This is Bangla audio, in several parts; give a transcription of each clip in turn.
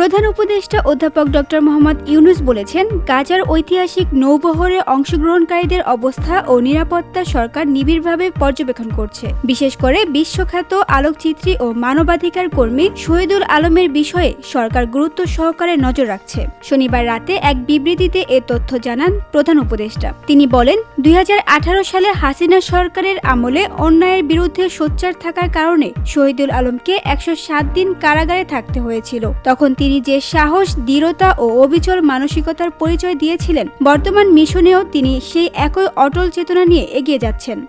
প্রধান উপদেষ্টা অধ্যাপক ডক্টর মোহাম্মদ ইউনূস বলেছেন, গাজার ঐতিহাসিক নৌবহরে অংশগ্রহণকারীদের অবস্থা ও নিরাপত্তা সরকার নিবিড়ভাবে পর্যবেক্ষণ করছে। বিশেষ করে বিশ্বখ্যাত আলোকচিত্রী ও মানবাধিকার কর্মী শহীদুল আলমের বিষয়ে সরকার গুরুত্ব সহকারে নজর রাখছে। শনিবার রাতে এক বিবৃতিতে এ তথ্য জানান প্রধান উপদেষ্টা। তিনি বলেন, 2018 সালে হাসিনা সরকারের আমলে অন্যায়ের বিরুদ্ধে সোচ্চার থাকার কারণে শহীদুল আলমকে 107 দিন কারাগারে থাকতে হয়েছিল। তখন তিনি যে সাহস, দৃঢ়তা ও অবিচল মানসিকতার পরিচয় দিয়েছিলেন, বর্তমান মিশনেও তিনি সেই একই অটল চেতনা নিয়ে এগিয়ে যাচ্ছেন।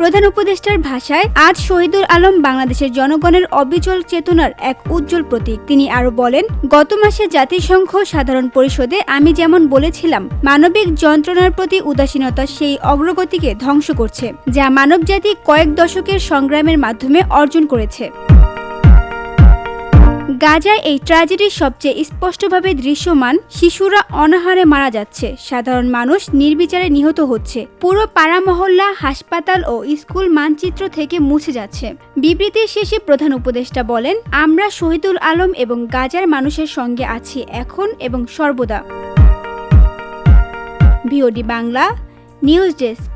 প্রধান উপদেষ্টার ভাষায়, আজ শহীদুল আলম বাংলাদেশের জনগণের অবিচল চেতনার এক উজ্জ্বল প্রতীক। তিনি আরো বলেন, গত মাসে জাতিসংঘ সাধারণ পরিষদে আমি যেমন বলেছিলাম, মানবিক যন্ত্রণার প্রতি উদাসীনতা সেই অগ্রগতিকে ধ্বংস করছে, যা মানবজাতি কয়েক দশকের সংগ্রামের মাধ্যমে অর্জন করেছে। গাজায় এই ট্র্যাজেডির সবচেয়ে স্পষ্টভাবে দৃশ্যমান। শিশুরা অনাহারে মারা যাচ্ছে, সাধারণ মানুষ নির্বিচারে নিহত হচ্ছে, পুরো পাড়া মহল্লা, হাসপাতাল ও স্কুল মানচিত্র থেকে মুছে যাচ্ছে। বিবৃতির শেষে প্রধান উপদেষ্টা বলেন, আমরা শহীদুল আলম এবং গাজার মানুষের সঙ্গে আছি এখন এবং সর্বদা। VOD Bangla news desk.